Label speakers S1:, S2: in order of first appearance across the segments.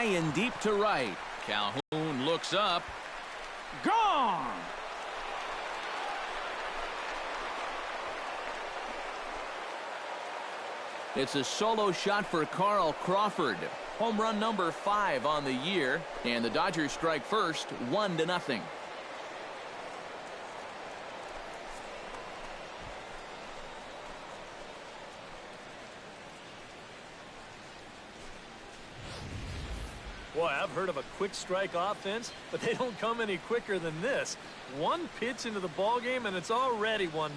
S1: and deep to right. Calhoun looks up.
S2: Gone.
S1: It's a solo shot for Carl Crawford. Home run number 5 on the year, and the Dodgers strike first, 1-0.
S3: Boy, I've heard of a quick strike offense, but they don't come any quicker than this. One pitch into the ballgame, and it's already 1-0.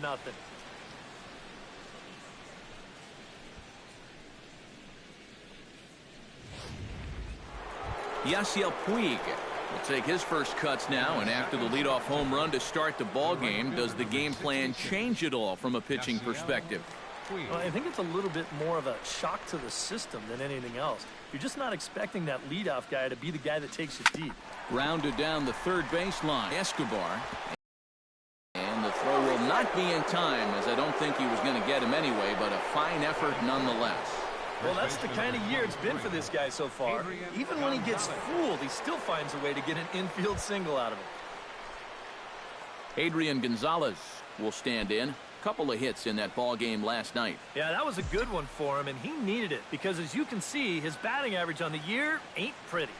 S1: Yasiel Puig will take his first cuts now, and after the leadoff home run to start the ball game, does the game plan change at all from a pitching perspective?
S3: Well, I think it's a little bit more of a shock to the system than anything else. You're just not expecting that leadoff guy to be the guy that takes you deep.
S1: Grounded down the third baseline. Escobar. And the throw will not be in time, as I don't think he was going to get him anyway, but a fine effort nonetheless.
S3: Well, that's the kind of year it's been for this guy so far. Even when he gets fooled, he still finds a way to get an infield single out of it.
S1: Adrian Gonzalez will stand in. Couple of hits in that ball game last night.
S3: Yeah, that was a good one for him, and he needed it because, as you can see, his batting average on the year ain't pretty.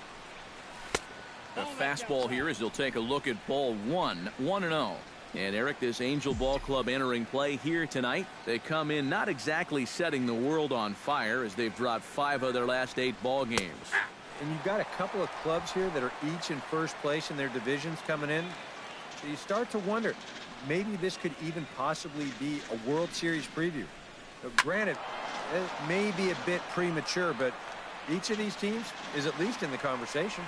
S1: The fastball here as he'll take a look at ball 1, 1-0. And Eric, this Angel Ball Club entering play here tonight. They come in not exactly setting the world on fire, as they've dropped 5 of their last 8 ball games.
S4: And you've got a couple of clubs here that are each in first place in their divisions coming in. So you start to wonder, maybe this could even possibly be a World Series preview. Now, granted, it may be a bit premature, but each of these teams is at least in the conversation.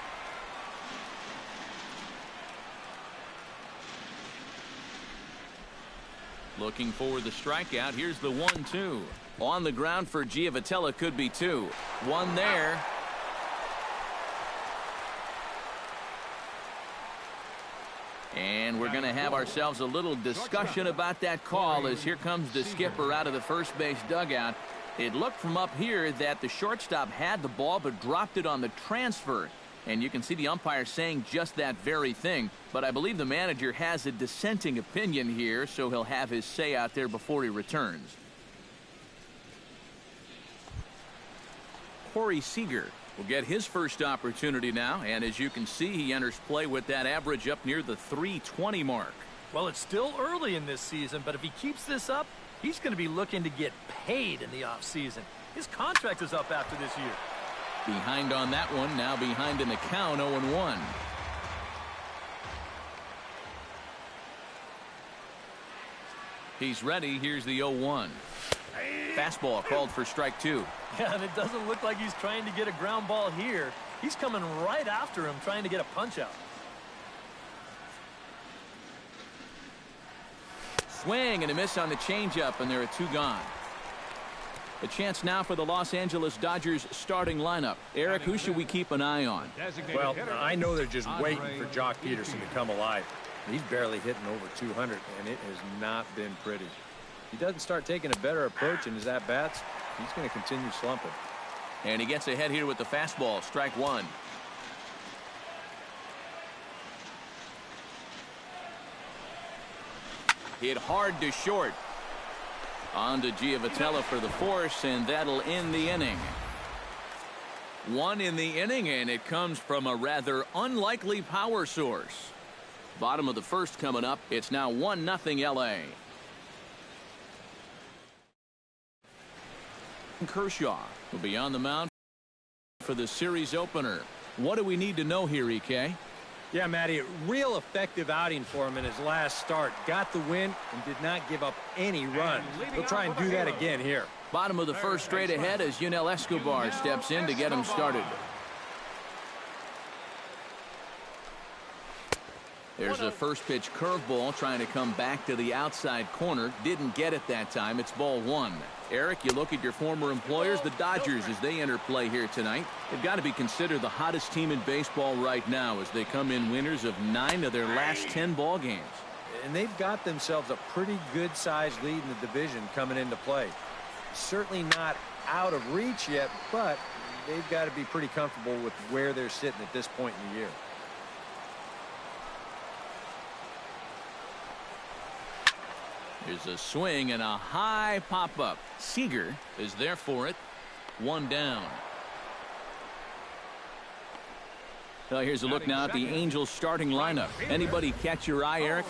S1: Looking for the strikeout. Here's the 1-2. On the ground for Giavotella, could be 2. 1 there. And we're going to have ourselves a little discussion about that call, as here comes the skipper out of the first base dugout. It looked from up here that the shortstop had the ball but dropped it on the transfer. And you can see the umpire saying just that very thing. But I believe the manager has a dissenting opinion here, so he'll have his say out there before he returns. Corey Seager will get his first opportunity now, and as you can see, he enters play with that average up near the .320 mark.
S3: Well, it's still early in this season, but if he keeps this up, he's going to be looking to get paid in the offseason. His contract is up after this year.
S1: Behind on that one, now behind in the count, 0-1. He's ready. Here's the 0-1. Fastball called for strike 2.
S3: Yeah, and it doesn't look like he's trying to get a ground ball here. He's coming right after him, trying to get a punch out.
S1: Swing and a miss on the changeup, and there are 2 gone. A chance now for the Los Angeles Dodgers starting lineup. Eric, who should we keep an eye on?
S4: Well, I know they're just waiting for Jock Peterson to come alive. He's barely hitting over 200, and it has not been pretty. He doesn't start taking a better approach in his at-bats, he's going to continue slumping.
S1: And he gets ahead here with the fastball, strike 1. Hit hard to short. On to Giavotella for the force, and that'll end the inning. 1 in the inning, and it comes from a rather unlikely power source. Bottom of the first coming up. It's now 1-0 LA. Kershaw will be on the mound for the series opener. What do we need to know here, EK?
S4: Yeah, Matty, a real effective outing for him in his last start. Got the win and did not give up any run. He'll try and do that again here.
S1: Bottom of the first, straight ahead as Yunel Escobar steps in to get him started. There's a first pitch curveball trying to come back to the outside corner. Didn't get it that time. It's ball 1. Eric, you look at your former employers, the Dodgers, as they enter play here tonight. They've got to be considered the hottest team in baseball right now, as they come in winners of 9 of their last 10 ball games.
S4: And they've got themselves a pretty good-sized lead in the division coming into play. Certainly not out of reach yet, but they've got to be pretty comfortable with where they're sitting at this point in the year.
S1: Here's a swing and a high pop-up. Seager is there for it. One down. Well, here's a look now at the Angels starting lineup. Anybody catch your eye, Eric?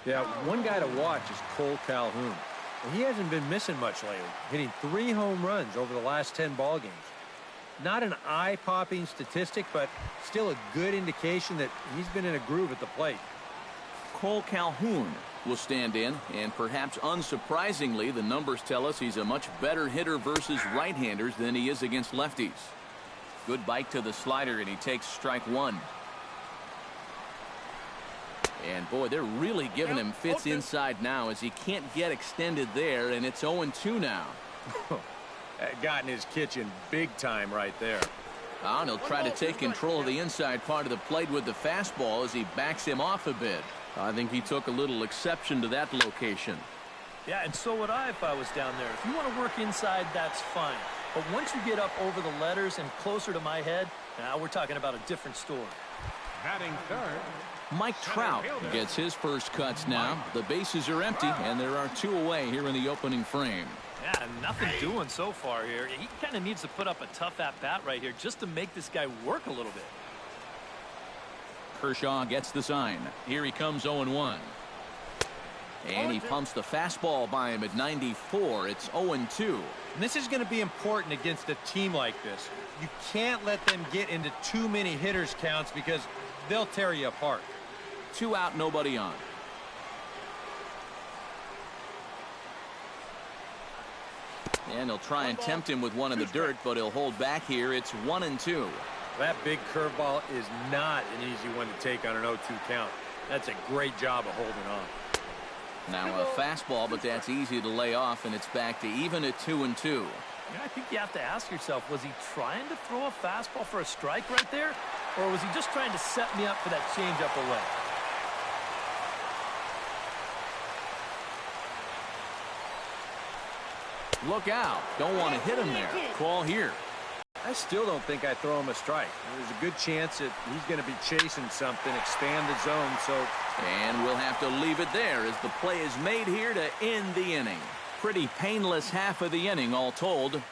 S4: Yeah, one guy to watch is Cole Calhoun. He hasn't been missing much lately, hitting 3 home runs over the last 10 ball games. Not an eye-popping statistic, but still a good indication that he's been in a groove at the plate.
S1: Cole Calhoun will stand in, and perhaps unsurprisingly, the numbers tell us he's a much better hitter versus right-handers than he is against lefties. Good bite to the slider, and he takes strike one. And boy, they're really giving him fits inside now as he can't get extended there, and it's 0-2 now.
S4: Got in his kitchen big time right there.
S1: And he'll try to take control of the inside part of the plate with the fastball as he backs him off a bit. I think he took a little exception to that location.
S3: Yeah, and so would I if I was down there. If you want to work inside, that's fine. But once you get up over the letters and closer to my head, now we're talking about a different story.
S2: Batting third,
S1: Mike Trout gets his first cuts now. The bases are empty, and there are 2 away here in the opening frame.
S3: Yeah, nothing doing so far here. He kind of needs to put up a tough at-bat right here just to make this guy work a little bit.
S1: Kershaw gets the sign. Here he comes 0-1. And he pumps the fastball by him at 94. It's 0-2.
S4: And this is going to be important against a team like this. You can't let them get into too many hitters counts because they'll tear you apart.
S1: 2 out, nobody on. And he'll try and tempt him with one in the dirt, but he'll hold back here. It's 1-2.
S4: That big curveball is not an easy one to take on an 0-2 count. That's a great job of holding on.
S1: Now a fastball, but that's easy to lay off, and it's back to even at 2-2.
S3: Yeah, I think you have to ask yourself, was he trying to throw a fastball for a strike right there? Or was he just trying to set me up for that changeup away?
S1: Look out. Don't want to hit him there. Call here.
S4: I still don't think I throw him a strike. There's a good chance that he's going to be chasing something, expand the zone.
S1: And we'll have to leave it there as the play is made here to end the inning. Pretty painless half of the inning all told.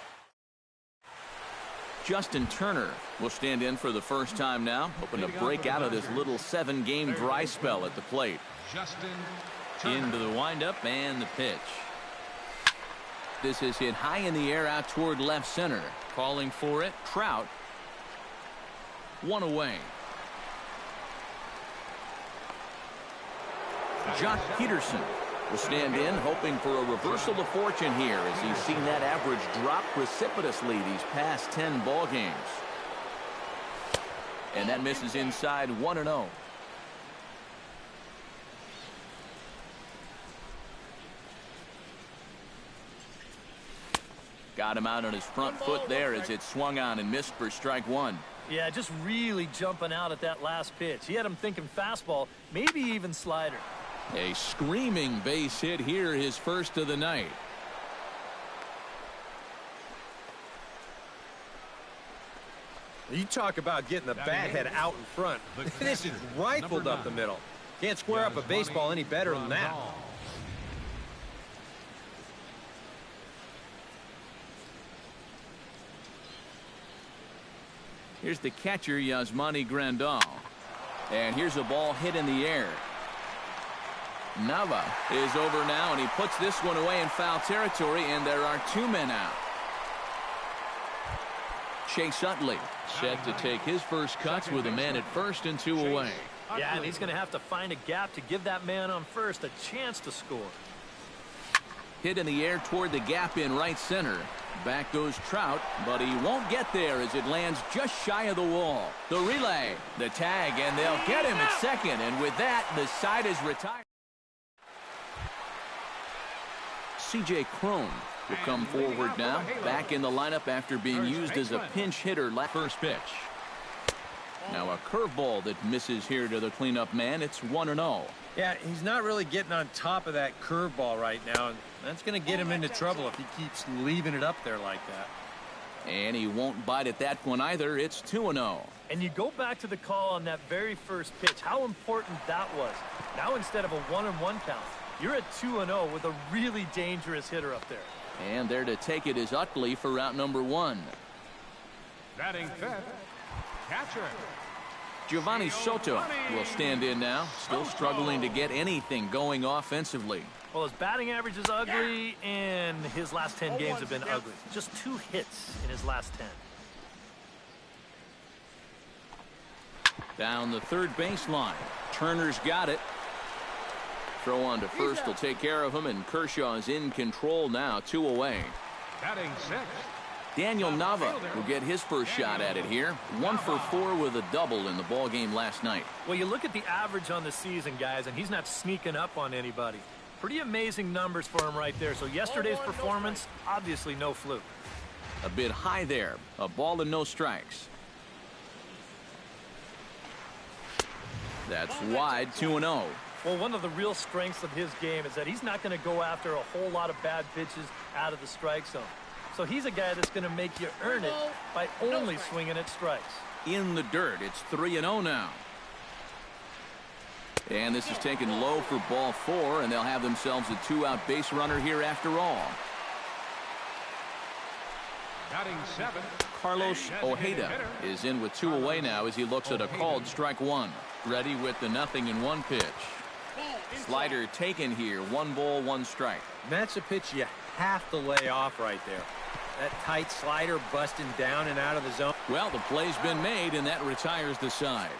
S1: Justin Turner will stand in for the first time now, hoping to break out of this little 7-game dry spell at the plate. Into the windup and the pitch. This is hit high in the air out toward left center. Calling for it, Trout. 1 away. Jock Peterson will stand in, hoping for a reversal of fortune here as he's seen that average drop precipitously these past 10 ball games. And that misses inside 1-0. Got him out on his front foot there as it swung on and missed for strike one.
S3: Yeah, just really jumping out at that last pitch. He had him thinking fastball, maybe even slider.
S1: A screaming base hit here, his first of the night.
S4: You talk about getting the bat head out in front. This is rifled up the middle. Can't square up a baseball any better than that.
S1: Here's the catcher, Yasmani Grandal. And here's a ball hit in the air. Nava is over now, and he puts this one away in foul territory, and there are 2 men out. Chase Utley set to take his first cuts with a man at first and 2 away.
S3: Yeah, and he's going to have to find a gap to give that man on first a chance to score.
S1: Hit in the air toward the gap in right center. Back goes Trout, but he won't get there as it lands just shy of the wall. The relay, the tag, and they'll get him at second. And with that, the side is retired. C.J. Cron will come forward now, back in the lineup after being used as a pinch hitter last first pitch. Now a curveball that misses here to the cleanup man. It's 1-0.
S4: Yeah, he's not really getting on top of that curveball right now, and that's going to get him into trouble if he keeps leaving it up there like that.
S1: And he won't bite at that one either. It's 2-0.
S3: And you go back to the call on that very first pitch, how important that was. Now instead of a 1-1 count, you're at 2-0 with a really dangerous hitter up there.
S1: And there to take it is Utley for route number 1.
S2: Batting fifth, catcher.
S1: Giovanni Soto will stand in now, still struggling to get anything going offensively.
S3: Well, his batting average is ugly, and his last 10 games have been ugly. Just 2 hits in his last 10.
S1: Down the third baseline. Turner's got it. Throw on to first will take care of him, and Kershaw is in control now, 2 away.
S2: Batting sixth,
S1: Daniel Nava will get his first shot at it here. 1 for 4 with a double in the ball game last night.
S3: Well, you look at the average on the season, guys, and he's not sneaking up on anybody. Pretty amazing numbers for him right there. So yesterday's performance, obviously no fluke.
S1: A bit high there. A ball and no strikes. That's wide, 2-0.
S3: Well, one of the real strengths of his game is that he's not going to go after a whole lot of bad pitches out of the strike zone. So he's a guy that's going to make you earn it by only swinging at strikes.
S1: In the dirt, it's 3-0 now. And this is taken low for ball 4, and they'll have themselves a 2-out base runner here after all.
S2: batting seventh,
S1: Carlos Ojeda is in with 2 away now as he looks at a called strike 1. Ready with the 0-1 pitch. Slider taken here. 1 ball, 1 strike.
S4: That's a pitch you have to lay off right there. That tight slider busting down and out of the zone.
S1: Well, the play's been made, and that retires the side.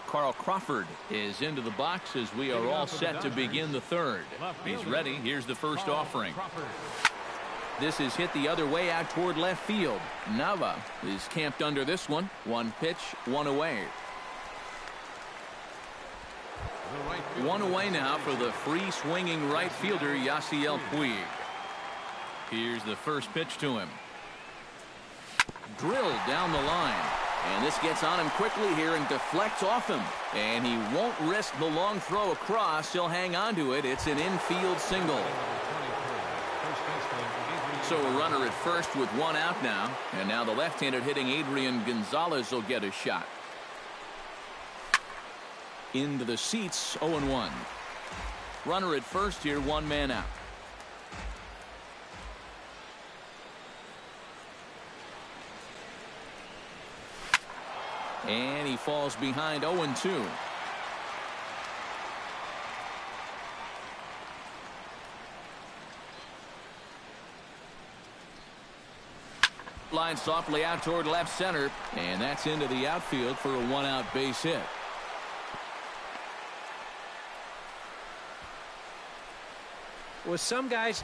S1: Carl Crawford is into the box as we are all set to begin the third. He's ready. Here's the first offering. This is hit the other way out toward left field. Nava is camped under this one. 1 pitch, 1 away. 1 away now for the free swinging right fielder Yasiel Puig. Here's the first pitch to him. Drilled down the line. And this gets on him quickly here and deflects off him. And he won't risk the long throw across. He'll hang on to it. It's an infield single. So a runner at first with 1 out now. And now the left-handed hitting Adrian Gonzalez will get a shot. Into the seats, 0-1. Runner at first here, 1 man out. And he falls behind 0-2. Line softly out toward left center, and that's into the outfield for a 1-out base hit.
S4: With some guys,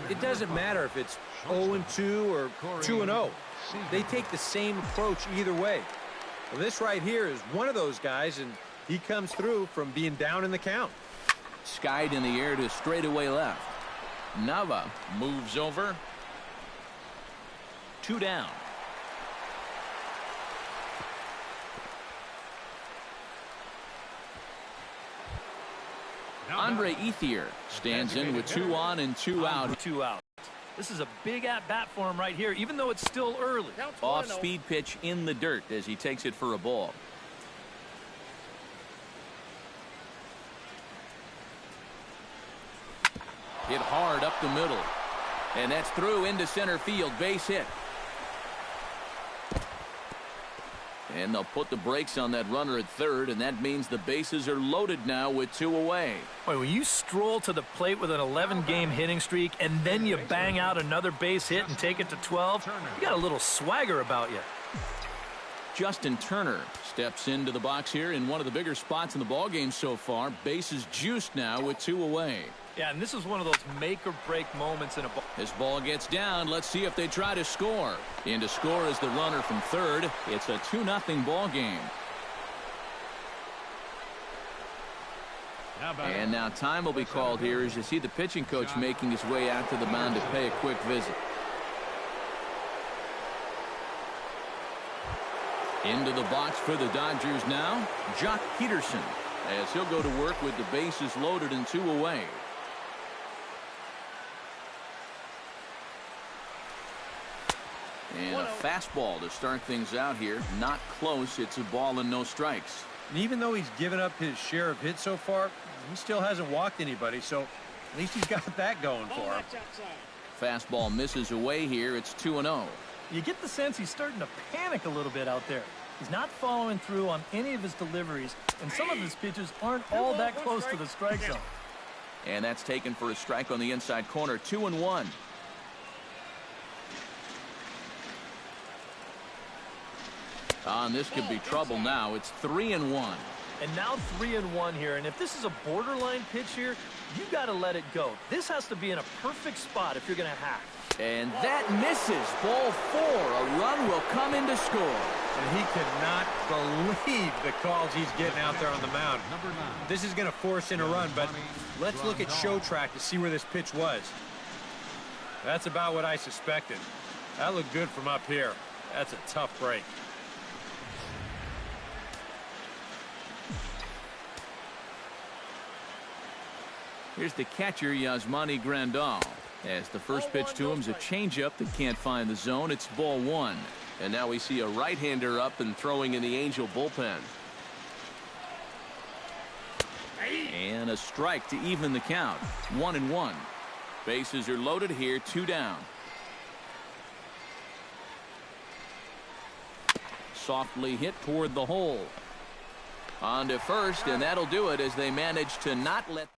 S4: it doesn't matter if it's 0-2 or 2-0. They take the same approach either way. Well, this right here is one of those guys, and he comes through from being down in the count.
S1: Skied in the air to straightaway left. Nava moves over. 2 down. Andre Ethier stands in with 2 on and 2 out.
S3: 2 out. This is a big at-bat for him right here, even though it's still early.
S1: Off-speed pitch in the dirt as he takes it for a ball. Hit hard up the middle. And that's through into center field. Base hit. And they'll put the brakes on that runner at third, and that means the bases are loaded now with 2 away.
S3: Boy, when you stroll to the plate with an 11-game hitting streak and then you bang out another base hit and take it to 12, you got a little swagger about you.
S1: Justin Turner steps into the box here in one of the bigger spots in the ballgame so far. Bases juiced now with 2 away.
S3: Yeah, and this is one of those make-or-break moments in a ball.
S1: This ball gets down. Let's see if they try to score. In to score is the runner from third. It's a 2-0 ball game. And now time will be called here as you see the pitching coach making his way out to the mound to pay a quick visit. Into the box for the Dodgers now, Jock Peterson, as he'll go to work with the bases loaded and 2 away. And a fastball to start things out here. Not close. It's a ball and no strikes.
S4: And even though he's given up his share of hits so far, he still hasn't walked anybody, so at least he's got that going for him.
S1: Fastball misses away here. It's 2-0.
S3: You get the sense he's starting to panic a little bit out there. He's not following through on any of his deliveries, and some of his pitches aren't all that close to the strike zone.
S1: And that's taken for a strike on the inside corner. 2-1. This could be trouble now. It's 3-1.
S3: And now 3-1 here. And if this is a borderline pitch here, you got to let it go. This has to be in a perfect spot if you're going to hack.
S1: And that misses. Ball 4. A run will come in to score.
S4: And he cannot believe the calls he's getting out there on the mound. This is going to force in a run, but let's look at show track to see where this pitch was. That's about what I suspected. That looked good from up here. That's a tough break.
S1: Here's the catcher, Yasmani Grandal. As the first pitch to him is a changeup that can't find the zone. It's ball 1.
S5: And now we see a right-hander up and throwing in the Angel bullpen.
S1: And a strike to even the count. 1-1. Bases are loaded here. 2 down. Softly hit toward the hole. On to first, and that'll do it as they manage to not let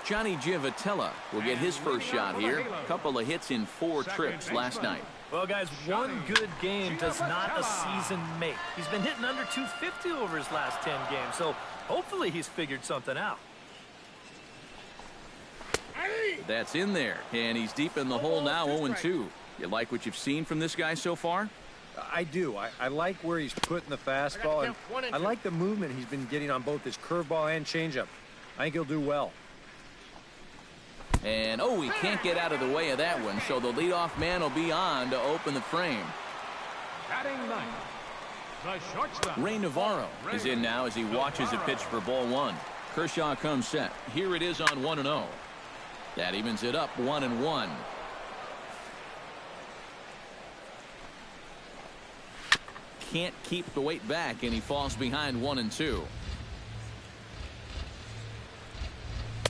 S1: Johnny Giavotella will get his first shot here. A couple of hits in 4 trips last night.
S3: Well, guys, one good game does not a season make. He's been hitting under 250 over his last 10 games, so hopefully he's figured something out.
S1: That's in there, and he's deep in the hole now, 0-2. You like what you've seen from this guy so far?
S4: I do. I like where he's putting the fastball, and I like the movement he's been getting on both his curveball and changeup. I think he'll do well.
S1: And, he can't get out of the way of that one, so the leadoff man will be on to open the frame.
S2: Batting ninth, the shortstop.
S1: Ray Navarro is in now as he watches a pitch for ball 1. Kershaw comes set. Here it is on 1-0. That evens it up 1-1. Can't keep the weight back, and he falls behind 1-2.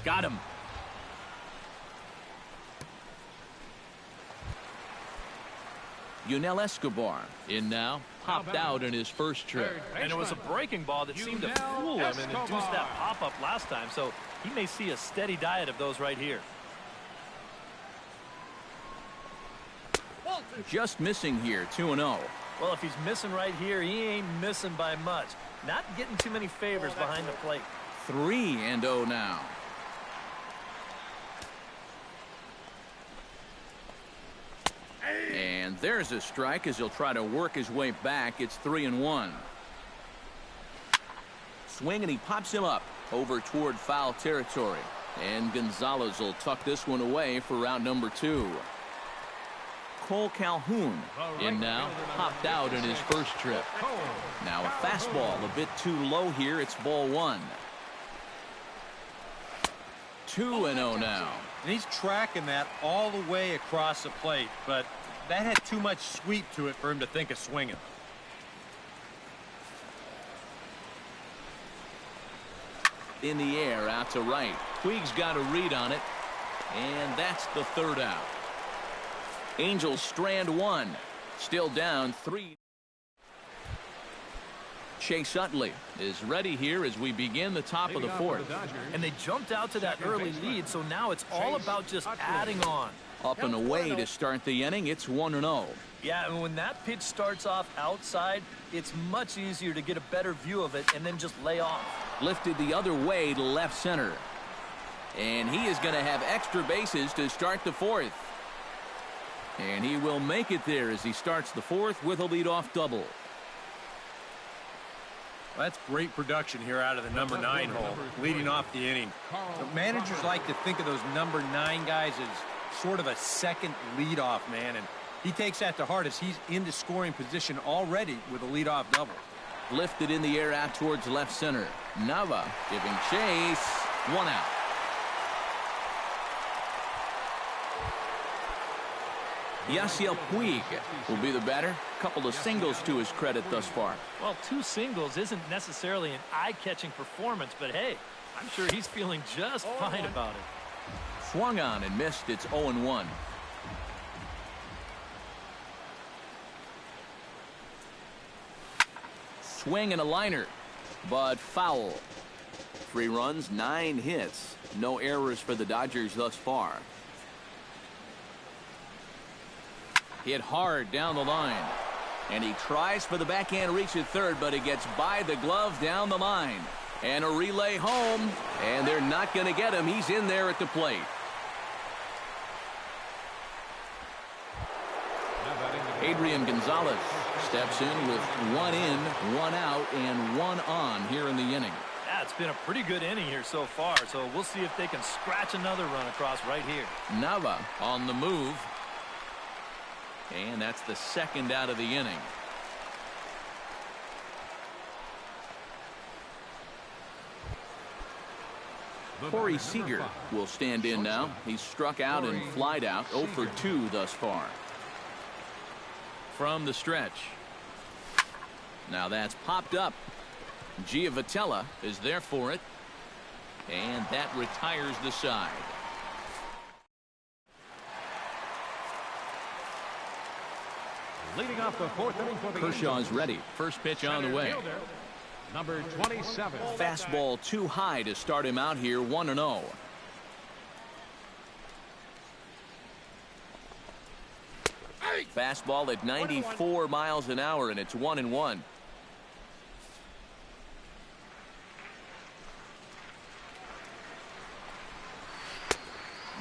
S1: Got him. Yunel Escobar in now. Popped out in his first trip.
S3: And it was a breaking ball that seemed to fool him and induce that pop-up last time. So he may see a steady diet of those right here.
S1: Just missing here, 2-0.
S3: Well, if he's missing right here, he ain't missing by much. Not getting too many favors behind the plate.
S1: 3-0 now. And there's a strike as he'll try to work his way back. It's 3-1. Swing, and he pops him up over toward foul territory. And Gonzalez will tuck this one away for round number 2. Cole Calhoun in now. Popped out in his first trip. Now a fastball a bit too low here. It's ball 1. 2-0 now.
S4: And he's tracking that all the way across the plate, but that had too much sweep to it for him to think of swinging.
S1: In the air, out to right. Puig's got a read on it, and that's the 3rd out. Angels strand 1. Still down 3. Chase Utley is ready here as we begin the top of the 4th.
S3: And they jumped out to that early lead, so now it's all about just adding on.
S1: Up and away to start the inning. It's 1-0.
S3: Yeah, and when that pitch starts off outside, it's much easier to get a better view of it and then just lay off.
S1: Lifted the other way to left center. And he is going to have extra bases to start the 4th. And he will make it there as he starts the 4th with a leadoff double.
S4: Well, that's great production here out of the number 9 hole, leading off the inning. The managers like to think of those number 9 guys as sort of a second leadoff man, and he takes that to heart as he's into scoring position already with a leadoff double.
S1: Lifted in the air out towards left center. Nava giving chase. 1 out. Yasiel Puig will be the batter. Couple of singles to his credit thus far.
S3: Well, 2 singles isn't necessarily an eye-catching performance, but hey, I'm sure he's feeling just fine about it.
S1: Swung on and missed. It's 0-1. Swing and a liner, but foul. 3 runs, 9 hits. No errors for the Dodgers thus far. Hit hard down the line. And he tries for the backhand reach at third, but he gets by the glove down the line. And a relay home, and they're not going to get him. He's in there at the plate. Adrian Gonzalez steps in with 1 in, 1 out, and 1 on here in the inning.
S3: Yeah, it's been a pretty good inning here so far, so we'll see if they can scratch another run across right here.
S1: Nava on the move. And that's the 2nd out of the inning. Corey Seager will stand in now. He's struck out and flied out. 0 for 2 thus far. From the stretch. Now that's popped up. Giavotella is there for it. And that retires the side.
S2: Leading off the 4th inning for the
S1: Kershaw's ready. First pitch on the way.
S2: Number 27.
S1: Fastball too high to start him out here. 1-0. Fastball at 94 miles an hour, and it's 1-1.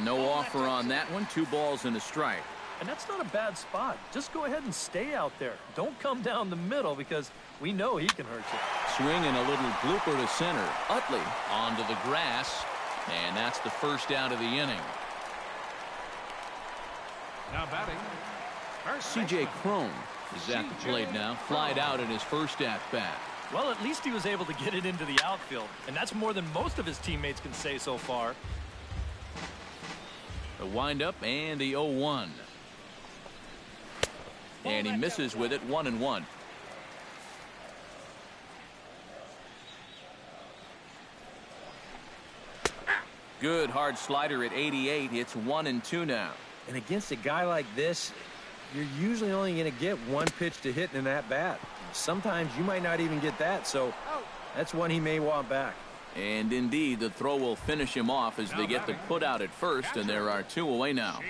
S1: No offer on that one. 2 balls and a strike.
S3: And that's not a bad spot. Just go ahead and stay out there. Don't come down the middle because we know he can hurt you.
S1: Swing and a little blooper to center. Utley onto the grass, and that's the 1st out of the inning.
S2: Now batting.
S1: C.J. Cron is at the plate now. Flied out in his first at-bat.
S3: Well, at least he was able to get it into the outfield, and that's more than most of his teammates can say so far.
S1: A windup and the 0-1. And he misses with it. 1-1. Good hard slider at 88. It's 1-2 now.
S4: And against a guy like this, you're usually only going to get 1 pitch to hit in that bat. Sometimes you might not even get that, so that's one he may want back.
S1: And indeed, the throw will finish him off as they get the put out at first, and there are 2 away now.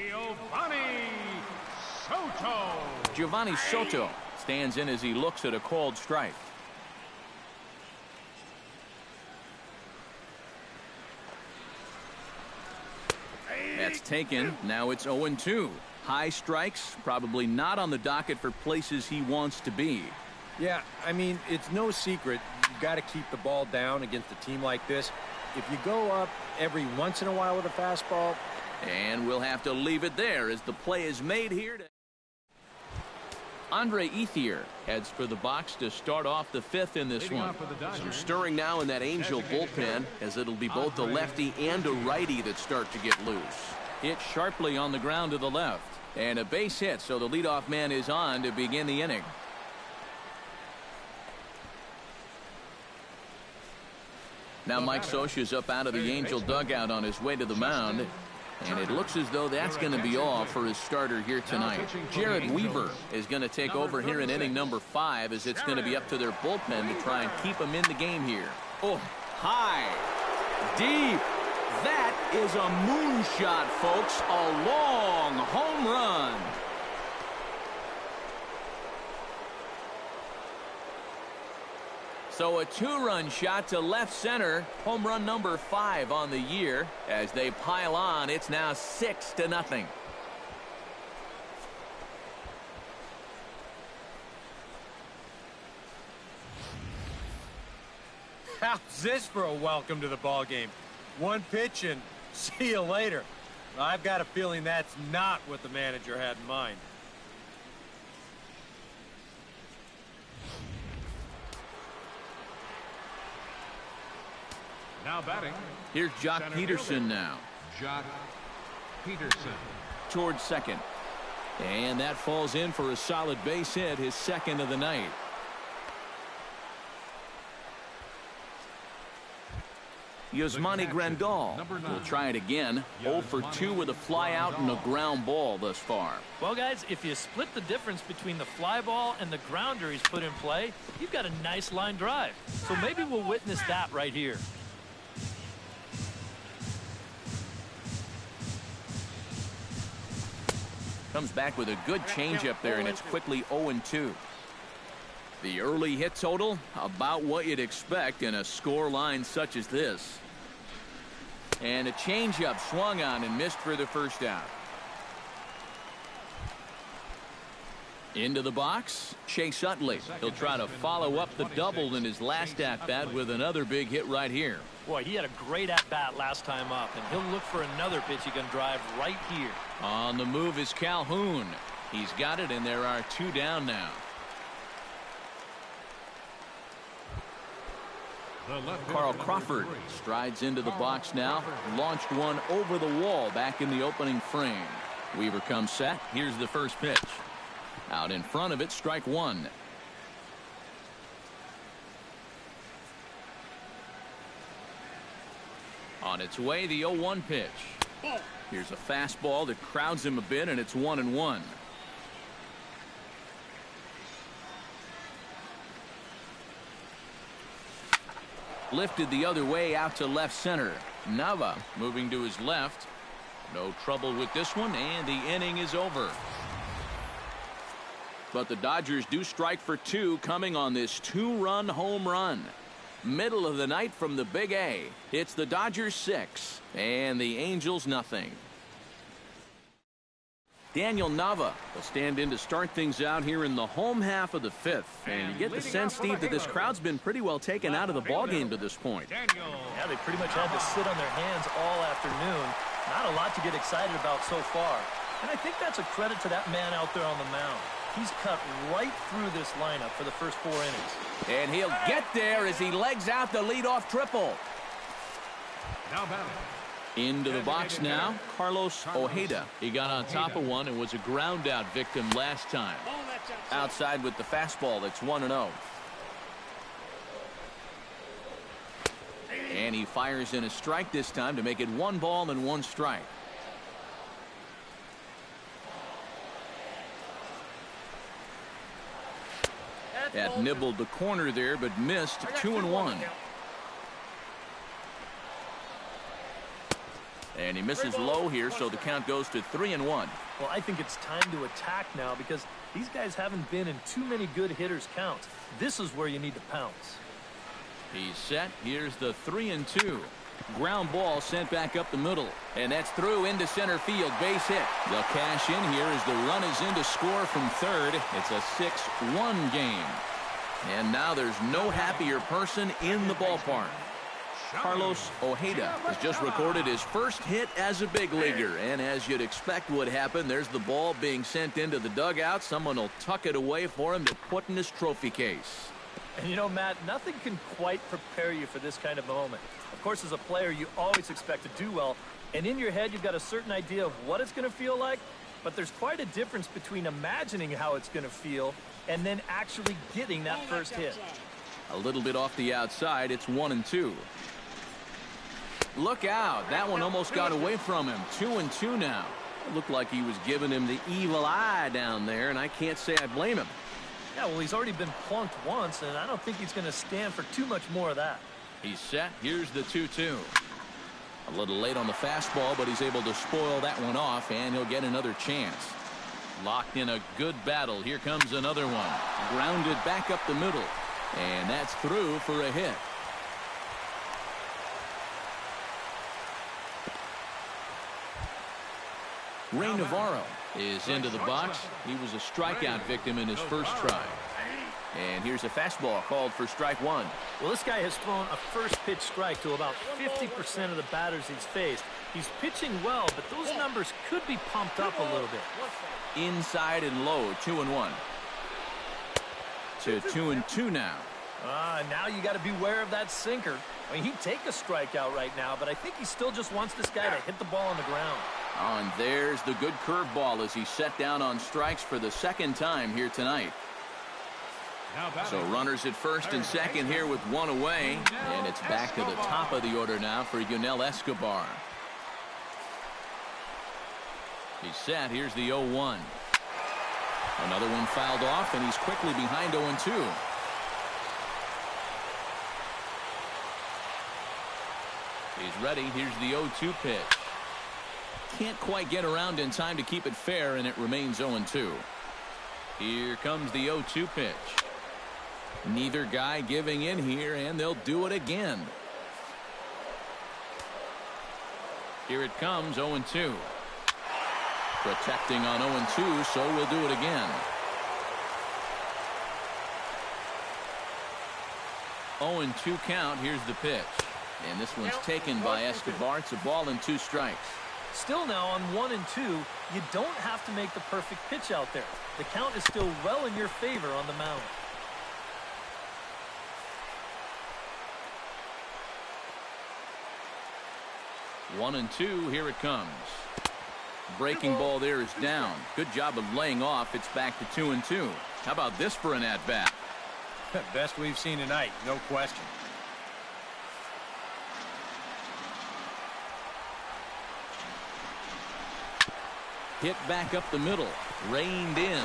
S1: Giovanni Soto stands in as he looks at a called strike. That's taken. Now it's 0-2. High strikes, probably not on the docket for places he wants to be.
S4: Yeah, I mean, it's no secret. You've got to keep the ball down against a team like this. If you go up every once in a while with a fastball.
S1: And we'll have to leave it there as the play is made here. Andre Ethier heads for the box to start off the 5th in this one.
S5: Some stirring now in that Angel bullpen, as it'll be both a lefty and a righty that start to get loose.
S1: Hit sharply on the ground to the left. And a base hit, so the leadoff man is on to begin the inning. Now Mike Scioscia's up out of the Angel dugout on his way to the mound. And it looks as though that's going to be all for his starter here tonight. Jared Weaver is going to take over here in inning number 5, as it's going to be up to their bullpen to try and keep him in the game here. Oh, high, deep. That is a moonshot, folks. A long home run. So a 2-run shot to left center. Home run number 5 on the year. As they pile on, it's now 6-0.
S4: How's this for a welcome to the ball game? 1 pitch and see you later. I've got a feeling that's not what the manager had in mind.
S2: Now batting.
S1: Here's Jock Peterson now.
S2: Jock Peterson.
S1: Towards second. And that falls in for a solid base hit, his second of the night. Yasmani Grandal will try it again. 0 for 2 with a fly out and a ground ball thus far.
S3: Well, guys, if you split the difference between the fly ball and the grounder he's put in play, you've got a nice line drive. So maybe we'll witness that right here.
S1: Comes back with a good changeup there, and it's quickly 0-2. The early hit total, about what you'd expect in a score line such as this. And a changeup swung on and missed for the first out. Into the box, Chase Utley. He'll try to follow up the double in his last at-bat with another big hit right here.
S3: Boy, he had a great at-bat last time up, and he'll look for another pitch he can drive right here.
S1: On the move is Calhoun. He's got it, and there are 2 down now. Carl Crawford strides into the box now. Launched one over the wall back in the opening frame. Weaver comes set. Here's the first pitch. Out in front of it, strike one. On its way, the 0-1 pitch. Here's a fastball that crowds him a bit, and it's 1-1. Lifted the other way out to left center. Nava moving to his left. No trouble with this one, and the inning is over. But the Dodgers do strike for 2 coming on this 2-run home run. Middle of the night from the Big A. It's the Dodgers 6 and the Angels nothing. Daniel Nava will stand in to start things out here in the home half of the 5th. And you get the sense, Steve, that this crowd's been pretty well taken out of the ballgame to this point.
S3: Yeah, they pretty much had to sit on their hands all afternoon. Not a lot to get excited about so far. And I think that's a credit to that man out there on the mound. He's cut right through this lineup for the first 4 innings.
S1: And he'll get there as he legs out the leadoff triple.
S2: Now batting.
S1: Into the box now, Carlos Ojeda. He got on top of one and was a ground out victim last time. Outside with the fastball, that's 1-0. And he fires in a strike this time to make it 1 ball and 1 strike. That nibbled the corner there, but missed. 2-1. And he misses low here, so the count goes to 3-1.
S3: Well, I think it's time to attack now because these guys haven't been in too many good hitters' counts. This is where you need to pounce.
S1: He's set. Here's the 3-2. Ground ball sent back up the middle. And that's through into center field. Base hit. They'll cash in here as the run is in to score from third. It's a 6-1 game. And now there's no happier person in the ballpark. Carlos Ojeda has just recorded his first hit as a big leaguer. And as you'd expect would happen, there's the ball being sent into the dugout. Someone will tuck it away for him to put in his trophy case.
S3: And you know, Matt, nothing can quite prepare you for this kind of moment. Of course, as a player, you always expect to do well. And in your head, you've got a certain idea of what it's going to feel like. But there's quite a difference between imagining how it's going to feel and then actually getting that first hit.
S1: A little bit off the outside. It's 1-2. Look out. That one almost got away from him. 2-2 now. It looked like he was giving him the evil eye down there, and I can't say I blame him.
S3: Yeah, well, he's already been plunked once, and I don't think he's going to stand for too much more of that.
S1: He's set. Here's the 2-2. A little late on the fastball, but he's able to spoil that one off, and he'll get another chance. Locked in a good battle. Here comes another one. Grounded back up the middle, and that's through for a hit. Ray Navarro is into the box. He was a strikeout victim in his first try. And here's a fastball called for strike one.
S3: Well, this guy has thrown a first pitch strike to about 50% of the batters he's faced. He's pitching well, but those numbers could be pumped up a little bit.
S1: Inside and low, 2-1. To 2-2 now.
S3: Now you got to beware of that sinker. I mean, he'd take a strikeout right now, but I think he still just wants this guy to hit the ball on the ground.
S1: Oh, and there's the good curveball as he's set down on strikes for the second time here tonight. So runners at first and second here with one away. And it's back to the top of the order now for Yunel Escobar. He's set. Here's the 0-1. Another one fouled off, and he's quickly behind 0-2. He's ready. Here's the 0-2 pitch. Can't quite get around in time to keep it fair, and it remains 0-2. Here comes the 0-2 pitch. Neither guy giving in here, and they'll do it again. Here it comes, 0-2. Protecting on 0-2, so we'll do it again. 0-2 count. Here's the pitch. And this one's taken by Escobar. It's a ball and 2 strikes.
S3: Still now on 1 and 2, you don't have to make the perfect pitch out there. The count is still well in your favor on the mound.
S1: One and 2, here it comes. Breaking ball there is down. Good job of laying off. It's back to 2-2. How about this for an at-bat?
S4: Best we've seen tonight, no question.
S1: Hit back up the middle. Reined in.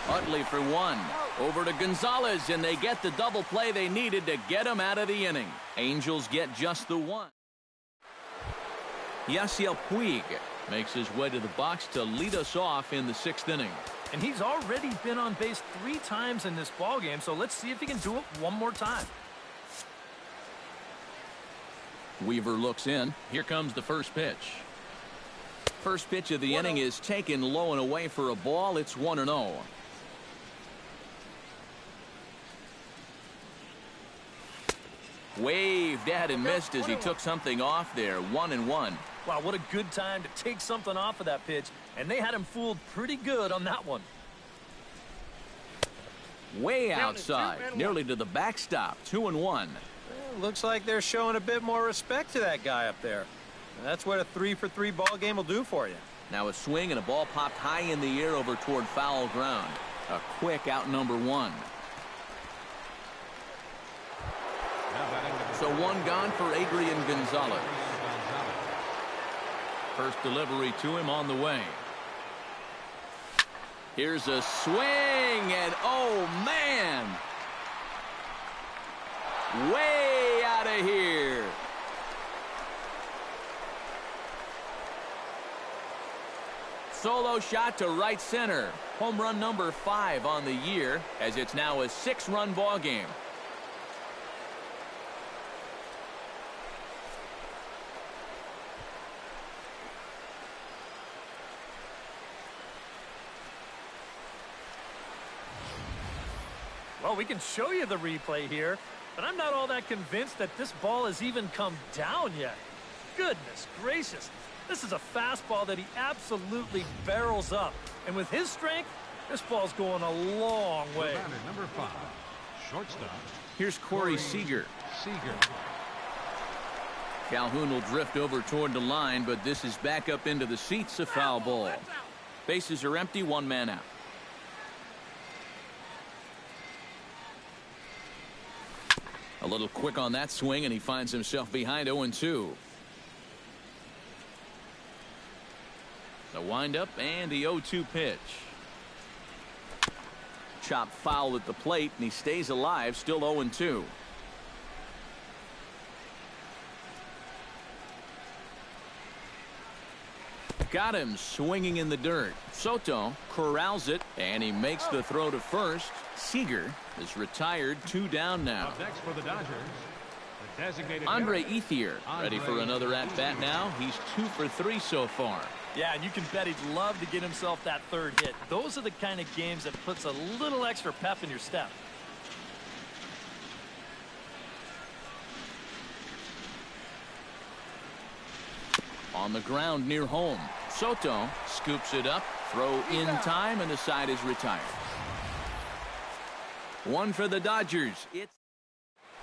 S1: Utley for 1. Over to Gonzalez, and they get the double play they needed to get him out of the inning. Angels get just the 1. Yasiel Puig makes his way to the box to lead us off in the 6th inning.
S3: And he's already been on base 3 times in this ballgame, so let's see if he can do it one more time.
S1: Weaver looks in. Here comes the first pitch. First pitch of the inning is taken low and away for a ball. It's 1-0. Waved at and missed as he took something off there. 1-1.
S3: Wow, what a good time to take something off of that pitch, and they had him fooled pretty good on that one.
S1: Way outside, nearly to the backstop. 2-1.
S4: Looks like they're showing a bit more respect to that guy up there. And that's what a 3-for-3 ball game will do for you.
S1: Now a swing and a ball popped high in the air over toward foul ground. A quick out number 1. So 1 gone for Adrian Gonzalez. First delivery to him on the way. Here's a swing, and oh man, way out of here. Solo shot to right center. Home run number 5 on the year, as it's now a 6-run ball game.
S3: Well, we can show you the replay here, but I'm not all that convinced that this ball has even come down yet. Goodness gracious. This is a fastball that he absolutely barrels up. And with his strength, this ball's going a long way.
S2: Number 5, shortstop.
S1: Here's Corey Seager. Calhoun will drift over toward the line, but this is back up into the seats, a foul ball. Bases are empty, 1 man out. A little quick on that swing, and he finds himself behind 0-2. The windup and the 0-2 pitch. Chop foul at the plate, and he stays alive, still 0-2. Got him swinging in the dirt. Soto corrals it, and he makes the throw to first. Seager is retired, 2 down now.
S2: Up next for the Dodgers, the designated
S1: Andre Ethier ready for another at-bat now. He's 2 for 3 so far.
S3: Yeah, and you can bet he'd love to get himself that 3rd hit. Those are the kind of games that puts a little extra pep in your step.
S1: On the ground near home. Soto scoops it up. Throw in time, and the side is retired. 1 for the Dodgers. It's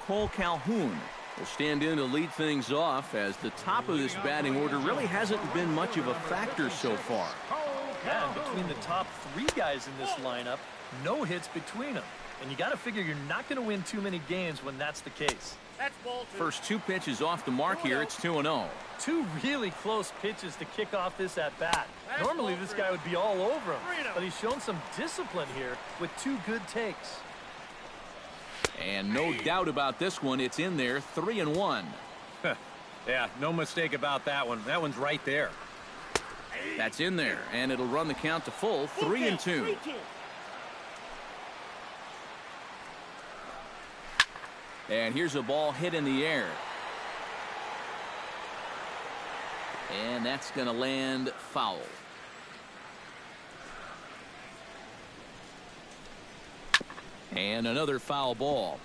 S1: Cole Calhoun will stand in to lead things off, as the top of this batting order really hasn't been much of a factor so far.
S3: Yeah, and between the top 3 guys in this lineup, no hits between them. And you got to figure you're not going to win too many games when that's the case.
S1: First 2 pitches off the mark here. It's 2-0.
S3: 2 really close pitches to kick off this at-bat. Normally this guy would be all over him, but he's shown some discipline here with 2 good takes.
S1: And no doubt about this one, it's in there. 3-1.
S4: Yeah, no mistake about that one. That one's right there.
S1: That's in there, and it'll run the count to full. 3-2. And here's a ball hit in the air. And that's going to land foul. And another foul ball.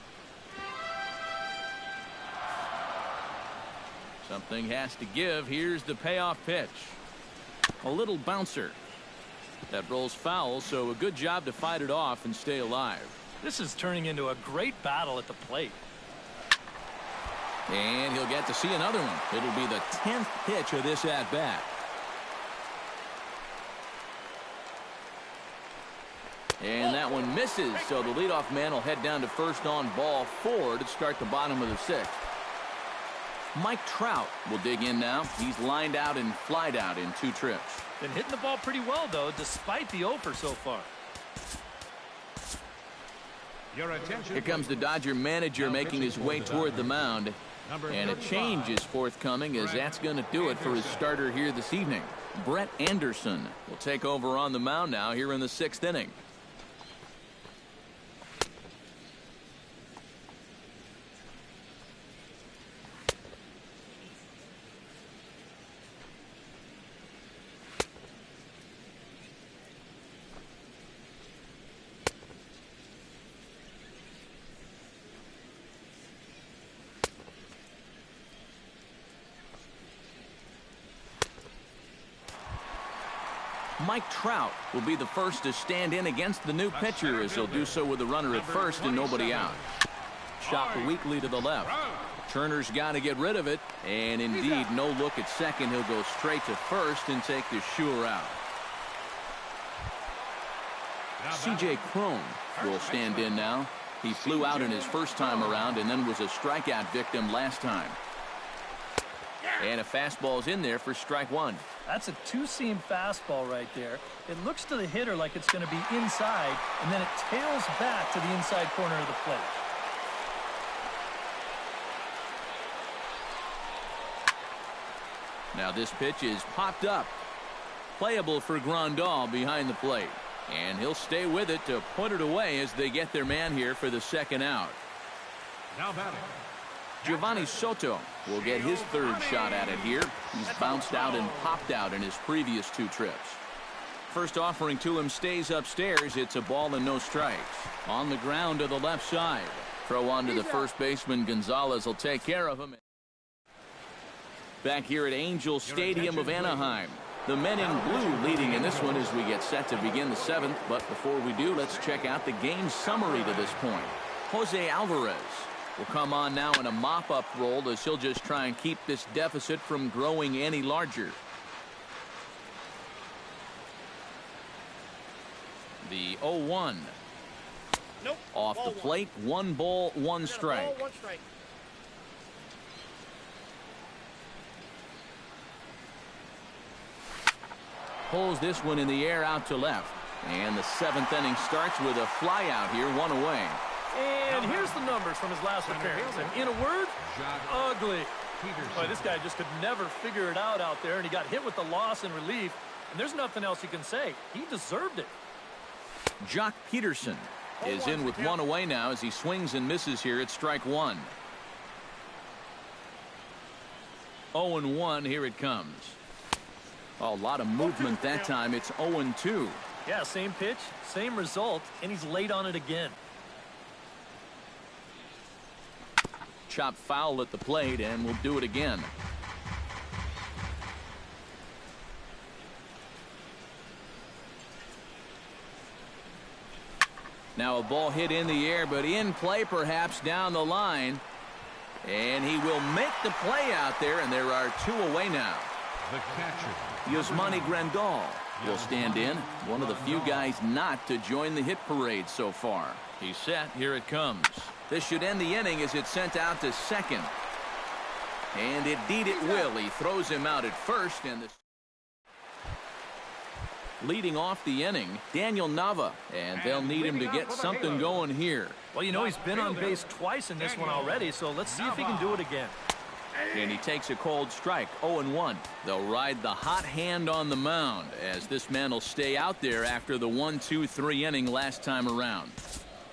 S1: Something has to give. Here's the payoff pitch. A little bouncer. That rolls foul, so a good job to fight it off and stay alive.
S3: This is turning into a great battle at the plate.
S1: And he'll get to see another one. It'll be the 10th pitch of this at-bat. And that one misses, so the leadoff man will head down to first on ball 4 to start the bottom of the 6th. Mike Trout will dig in now. He's lined out and flied out in 2 trips.
S3: Been hitting the ball pretty well, though, despite the offer so far.
S1: Here comes the Dodger manager making his way toward the mound. And a change is forthcoming, as that's going to do it for his starter here this evening. Brett Anderson will take over on the mound now here in the 6th inning. Mike Trout will be the first to stand in against the new pitcher, as he'll do so with a runner at first and nobody out. Chopped weakly to the left. Turner's got to get rid of it, and indeed no look at second. He'll go straight to first and take the sure out. C.J. Cron will stand in now. He flew out in his first time around and then was a strikeout victim last time. And a fastball's in there for strike 1.
S3: That's a 2-seam fastball right there. It looks to the hitter like it's going to be inside, and then it tails back to the inside corner of the plate.
S1: Now this pitch is popped up. Playable for Grandal behind the plate. And he'll stay with it to put it away as they get their man here for the 2nd out.
S2: Now batting,
S1: Giovanni Soto will get his 3rd shot at it here. He's bounced out and popped out in his previous 2 trips. First offering to him stays upstairs. It's a ball and no strikes. On the ground to the left side. Throw on to the first baseman. Gonzalez will take care of him. Back here at Angel Stadium of Anaheim. The men in blue leading in this one as we get set to begin the 7th. But before we do, let's check out the game summary to this point. Jose Alvarez will come on now in a mop-up role, as he'll just try and keep this deficit from growing any larger. The 0-1.
S6: Nope.
S1: Off the plate, 1 ball, 1 strike. Pulls this one in the air out to left. And the 7th inning starts with a fly out here, 1 away.
S3: And here's the numbers from his last appearance. And in a word, ugly. Boy, this guy just could never figure it out there, and he got hit with the loss in relief. And there's nothing else you can say. He deserved it.
S1: Jock Peterson is in with 1 away now as he swings and misses here at strike 1. 0-1, here it comes. Oh, a lot of movement that time. It's 0-2.
S3: Yeah, same pitch, same result, and he's late on it again.
S1: Chop foul at the plate, and we'll do it again. Now a ball hit in the air, but in play perhaps down the line. And he will make the play out there, and there are 2 away now.
S2: The catcher,
S1: Yasmani Grandal will stand in, one of the few guys not to join the hit parade so far. He's set. Here it comes. This should end the inning as it's sent out to second. And indeed it will. He throws him out at first, and leading off the inning, Daniel Nava, and they'll need him to get something going here.
S3: Well, you know, he's been on base twice in this one already, so let's see if he can do it again.
S1: And he takes a cold strike, 0-1. They'll ride the hot hand on the mound, as this man will stay out there after the 1-2-3 inning last time around.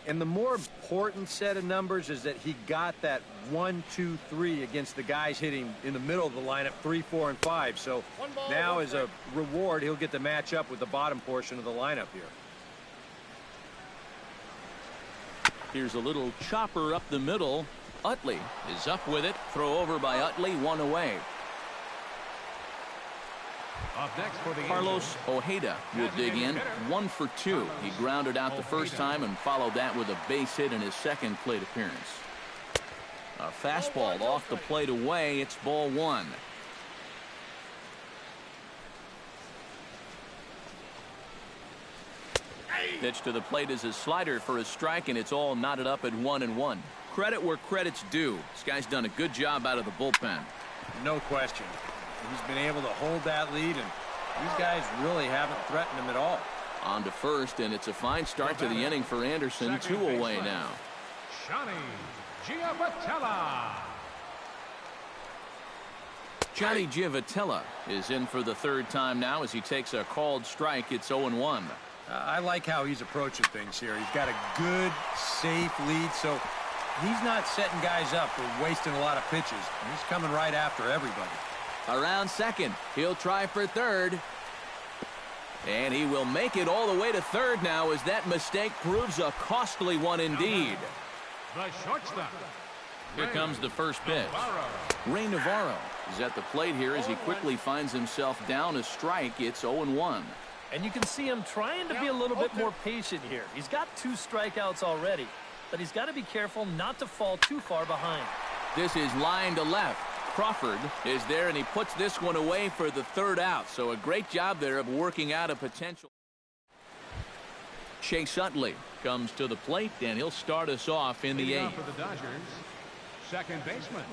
S4: And the more important set of numbers is that he got that 1, 2, 3 against the guys hitting in the middle of the lineup, 3, 4, and 5. So now as a reward, he'll get to match up with the bottom portion of the lineup here.
S1: Here's a little chopper up the middle. Utley is up with it. Throw over by Utley, 1 away.
S2: up next for the
S1: Carlos Ojeda will dig in, 1 for 2. He grounded out the first time and followed that with a base hit in his second plate appearance. A fastball off the plate away. It's ball 1. Pitch to the plate is a slider for a strike, and it's all knotted up at 1-1. Credit where credit's due. This guy's done a good job out of the bullpen.
S4: No question. He's been able to hold that lead, and these guys really haven't threatened him at all.
S1: On to first, and it's a fine start to the inning for Anderson. 2 away now. Johnny Giavotella is in for the 3rd time now as he takes a called strike. It's 0-1.
S4: I like how he's approaching things here. He's got a good, safe lead, so he's not setting guys up for wasting a lot of pitches. He's coming right after everybody.
S1: Around second. He'll try for 3rd. And he will make it all the way to 3rd now as that mistake proves a costly one indeed.
S2: The shortstop.
S1: Here comes the first pitch. Ray Navarro is at the plate here as he quickly finds himself down a strike. It's 0-1.
S3: And you can see him trying to be a little bit more patient here. He's got 2 strikeouts already, but he's got to be careful not to fall too far behind.
S1: This is line to left. Crawford is there, and he puts this one away for the 3rd out. So a great job there of working out a potential. Chase Utley comes to the plate, and he'll start us off in the 8th.
S2: For the Dodgers, second baseman,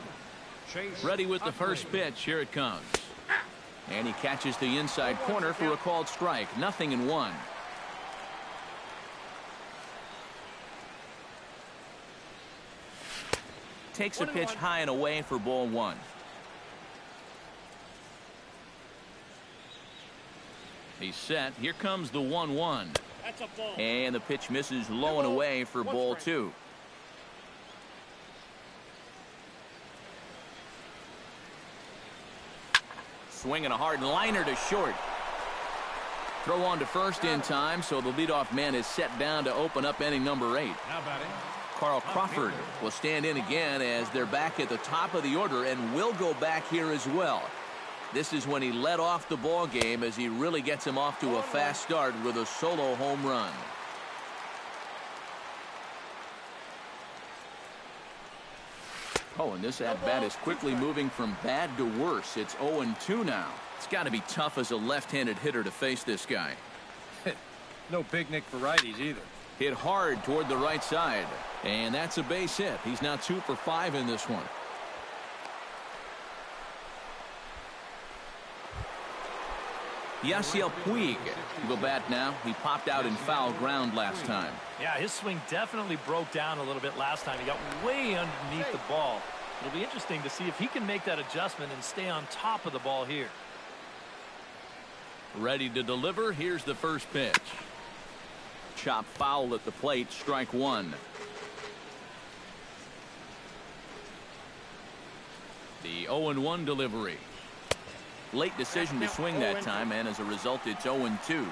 S2: Chase
S1: Ready with the first pitch. Here it comes. And he catches the inside corner for a called strike. 0-1. Takes a pitch high and away for ball 1. He's set. Here comes the 1-1. And the pitch misses low and away for ball 2. Swinging a hard liner to short. Throw on to first in time, so the leadoff man is set down to open up inning number 8.
S2: Now batting,
S1: Carl Crawford will stand in again as they're back at the top of the order and will go back here as well. This is when he led off the ball game as he really gets him off to a fast start with a solo home run. Oh, and this at-bat is quickly moving from bad to worse. It's 0-2 now. It's got to be tough as a left-handed hitter to face this guy.
S4: No picnic for righties either.
S1: Hit hard toward the right side. And that's a base hit. He's now 2 for 5 in this one. Yasiel Puig will go bat now. He popped out in foul ground last time.
S3: Yeah, his swing definitely broke down a little bit last time. He got way underneath the ball. It'll be interesting to see if he can make that adjustment and stay on top of the ball here.
S1: Ready to deliver. Here's the first pitch. Chop foul at the plate. Strike 1. The 0-1 delivery. Late decision to swing that time, and as a result, it's 0-2.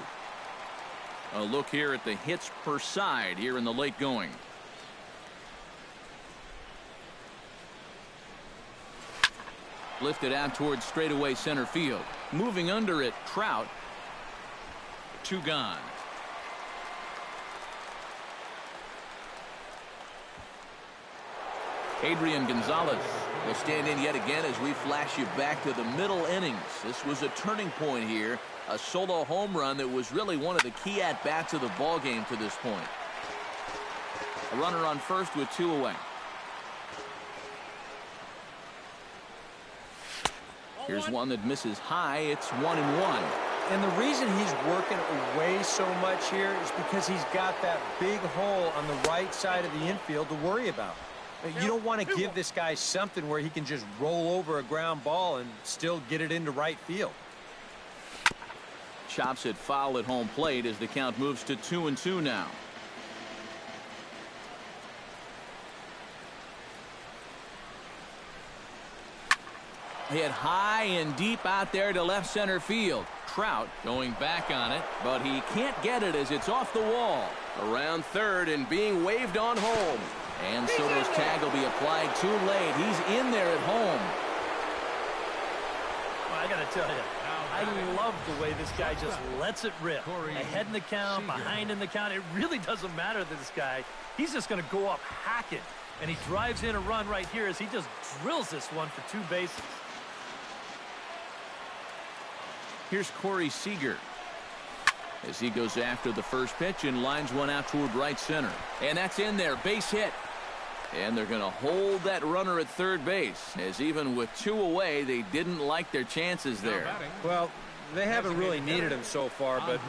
S1: A look here at the hits per side here in the late going. Lifted out towards straightaway center field. Moving under it, Trout. 2 gone. Adrian Gonzalez will stand in yet again as we flash you back to the middle innings. This was a turning point here. A solo home run that was really one of the key at-bats of the ball game to this point. A runner on first with 2 away. Here's one that misses high. It's 1-1.
S4: And the reason he's working away so much here is because he's got that big hole on the right side of the infield to worry about. You don't want to give this guy something where he can just roll over a ground ball and still get it into right field.
S1: Chops it foul at home plate as the count moves to 2-2 now. Hit high and deep out there to left center field. Trout going back on it, but he can't get it as it's off the wall.
S5: Around third and being waved on home.
S1: And Soto's tag will be applied too late. He's in there at home.
S3: Well, I got to tell you, I love the way this guy just lets it rip. Ahead in the count, behind in the count. It really doesn't matter to this guy. He's just going to go up hacking. And he drives in a run right here as he just drills this one for 2 bases.
S1: Here's Corey Seager as he goes after the first pitch and lines one out toward right center. And that's in there. Base hit. And they're going to hold that runner at third base, as even with 2 away, they didn't like their chances there.
S4: Well, they haven't really needed him so far, but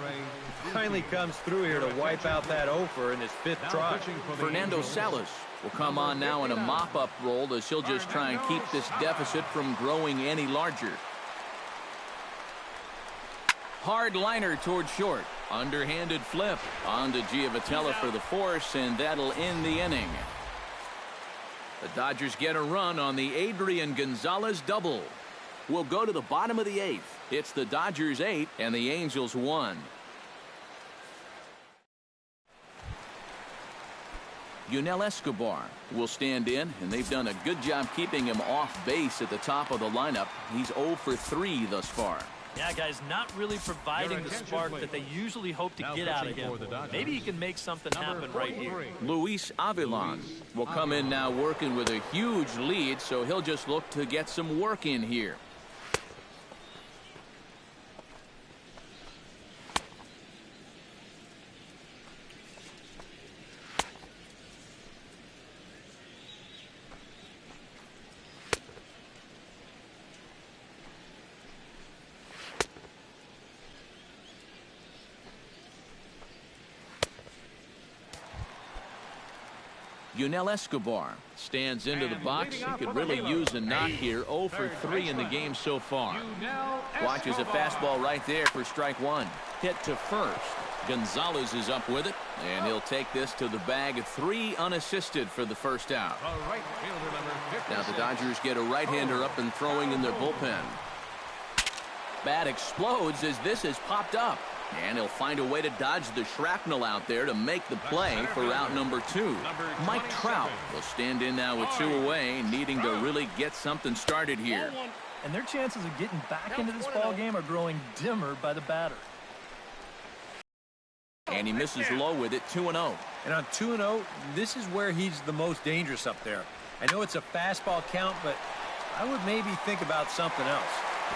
S4: he finally comes through here to wipe out that offer in his 5th try.
S1: Fernando Salas will come on now in a mop-up role as he'll just try and keep this deficit from growing any larger. Hard liner toward short. Underhanded flip. On to Giavotella for the force, and that'll end the inning. The Dodgers get a run on the Adrian Gonzalez double. We'll go to the bottom of the 8th. It's the Dodgers 8 and the Angels 1. Yunel Escobar will stand in, and they've done a good job keeping him off base at the top of the lineup. He's 0 for 3 thus far.
S3: Yeah, guys, not really providing the spark that they usually hope to get out of him. Maybe he can make something happen right here.
S1: Luis Avilan will come in now working with a huge lead, so he'll just look to get some work in here. Yunel Escobar stands into the box. He could really use a knock here. 0 for 3 in the game so far. Watches a fastball right there for strike 1. Hit to first. Gonzalez is up with it, and he'll take this to the bag. 3 unassisted for the first out. Now the Dodgers get a right-hander up and throwing in their bullpen. Bat explodes as this has popped up. And he'll find a way to dodge the shrapnel out there to make the play for out number 2. Mike Trout will stand in now with 2 away, needing to really get something started here.
S3: And their chances of getting back into this ball game are growing dimmer by the batter.
S1: And he misses low with it, 2-0.
S4: And on 2-0, this is where he's the most dangerous up there. I know it's a fastball count, but I would maybe think about something else.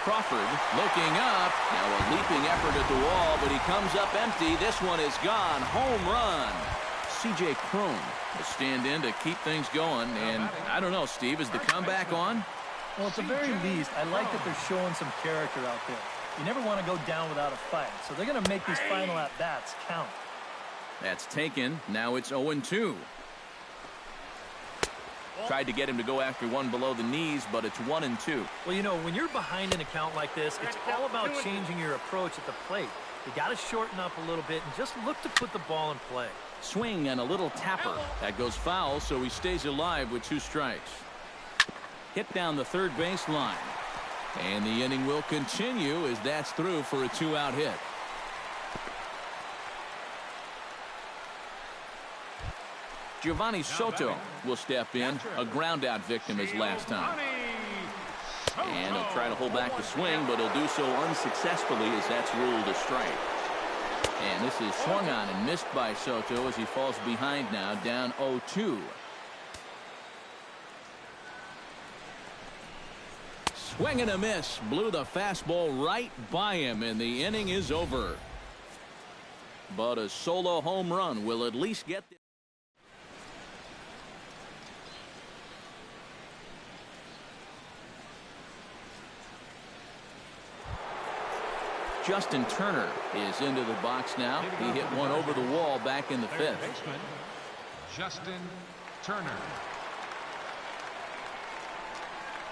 S1: Crawford looking up. Now a leaping effort at the wall, but he comes up empty. This one is gone. Home run. C.J. Cron will stand in to keep things going. And I don't know, Steve, is the comeback on?
S3: Well, at the very least, I like that they're showing some character out there. You never want to go down without a fight. So they're going to make these final at-bats count.
S1: That's taken. Now it's 0-2. Tried to get him to go after one below the knees, but it's 1-2.
S3: Well, you know, when you're behind in a count like this, it's all about changing your approach at the plate. You got to shorten up a little bit and just look to put the ball in play.
S1: Swing and a little tapper. That goes foul, so he stays alive with 2 strikes. Hit down the third base line. And the inning will continue as that's through for a 2-out hit. Giovanni Soto will step in, a ground-out victim as last time. And he'll try to hold back the swing, but he'll do so unsuccessfully as that's ruled a strike. And this is swung on and missed by Soto as he falls behind now, down 0-2. Swing and a miss. Blew the fastball right by him, and the inning is over. But a solo home run will at least get the Justin Turner is into the box now. He hit one over the wall back in the fifth.
S2: Baseman, Justin Turner.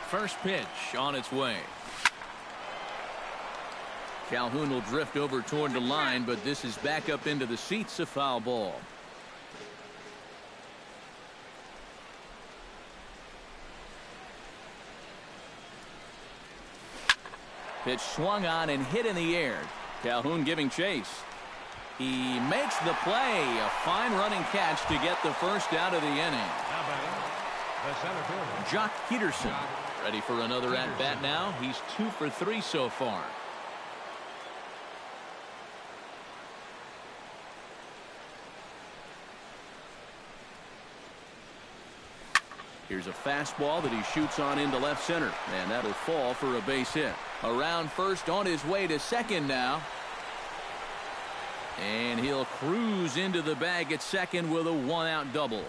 S1: First pitch on its way. Calhoun will drift over toward the line, but this is back up into the seats, a foul ball. Pitch swung on and hit in the air. Calhoun giving chase. He makes the play. A fine running catch to get the first out of the inning.
S2: Now batting, the center fielder.
S1: Jock Peterson ready for another at-bat now. He's 2 for 3 so far. Here's a fastball that he shoots on into left center, and that'll fall for a base hit. Around first, on his way to second now. And he'll cruise into the bag at second with a one-out double.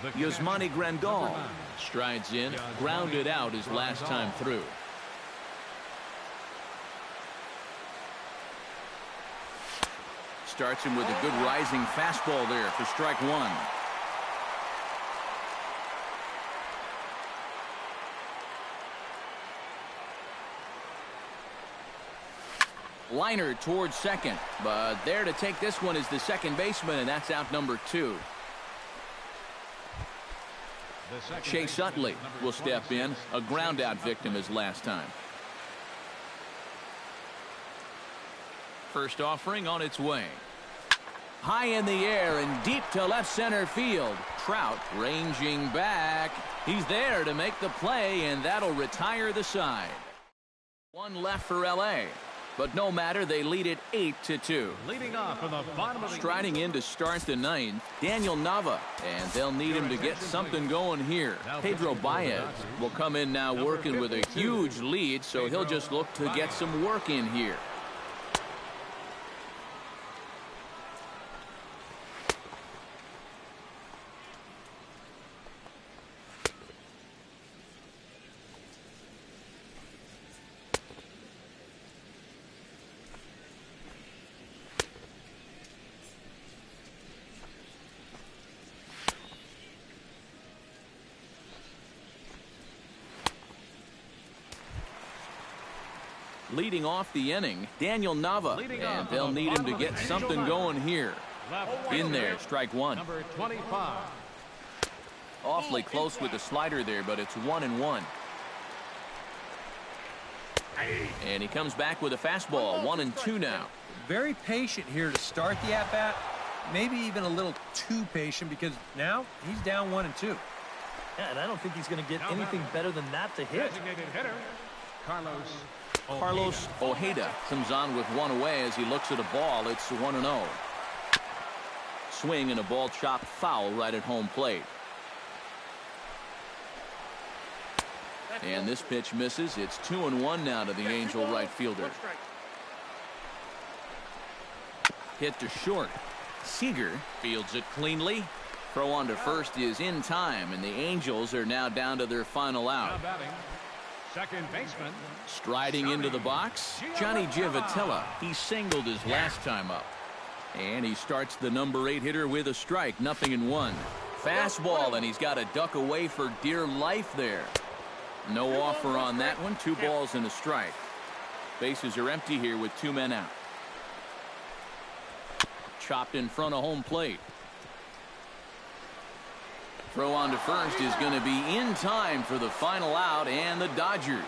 S1: Yasmani Grandal strides in, grounded out his last time through. Starts him with a good rising fastball there for strike one. Liner towards second, but there to take this one is the second baseman, and that's out number 2. Chase Utley will step in, a ground out victim as last time. First offering on its way. High in the air and deep to left center field. Trout ranging back. He's there to make the play, and that'll retire the side. One left for LA. But no matter, they lead it 8-2.
S2: Leading off from the bottom of the
S1: Striding in to start the ninth, Daniel Nava, and they'll need him to get something going here. Pedro Baez will come in now working with a huge lead, so he'll just look to get some work in here. Leading off the inning, Daniel Nava, and they'll need him to get something going here. In there, strike one.
S2: number 25.
S1: Awfully close with the slider there, but it's 1-1. And he comes back with a fastball, 1-2 now.
S4: Very patient here to start the at-bat. Maybe even a little too patient, because now he's down 1-2.
S3: Yeah, and I don't think he's going to get anything better than that to hit.
S2: Designated hitter,
S1: Carlos Ojeda comes on with one away as he looks at a ball. It's 1-0. Swing and a ball chopped foul right at home plate. And this pitch misses. It's 2-1 now to the Angel right fielder. Hit to short. Seager fields it cleanly. Throw on to first is in time, and the Angels are now down to their final out.
S2: now batting, second baseman.
S1: Striding into the box, Johnny Giavotella. He singled his last time up. And he starts the number 8 hitter with a strike, 0-1. Fastball, and he's got to duck away for dear life there. No offer on that one. 2 balls and a strike. Bases are empty here with 2 men out. Chopped in front of home plate. Throw on to first is going to be in time for the final out, and the Dodgers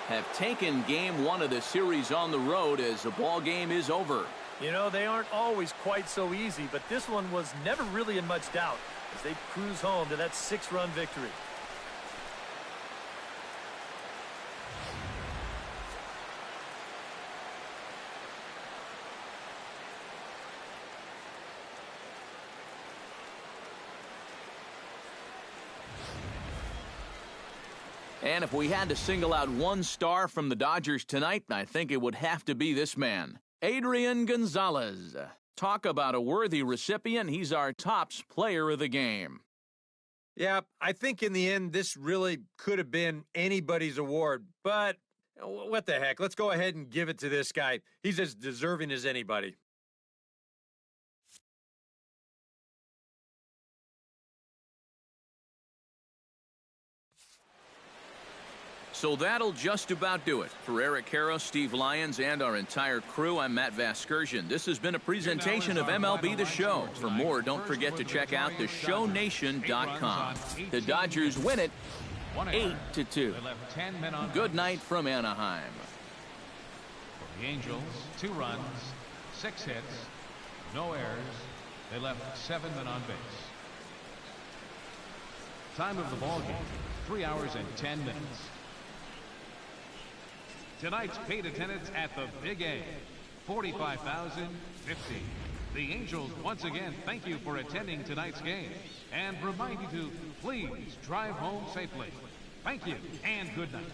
S1: have taken game 1 of the series on the road as the ball game is over.
S3: You know, they aren't always quite so easy, but this one was never really in much doubt as they cruise home to that 6-run victory.
S1: And if we had to single out one star from the Dodgers tonight, I think it would have to be this man, Adrian Gonzalez. Talk about a worthy recipient. He's our tops player of the game.
S4: Yeah, I think in the end, this really could have been anybody's award, but what the heck? Let's go ahead and give it to this guy. He's as deserving as anybody.
S1: So that'll just about do it. For Eric Karros, Steve Lyons, and our entire crew, I'm Matt Vasgersian. This has been a presentation of MLB The Show. For more, don't forget to check out theshownation.com. The Dodgers win it 8-2. Good night from Anaheim.
S2: For the Angels, 2 runs, 6 hits, no errors. They left 7 men on base. Time of the ball game, 3 hours and 10 minutes. Tonight's paid attendance at the Big A, 45,050. The Angels once again thank you for attending tonight's game and remind you to please drive home safely. Thank you and good night.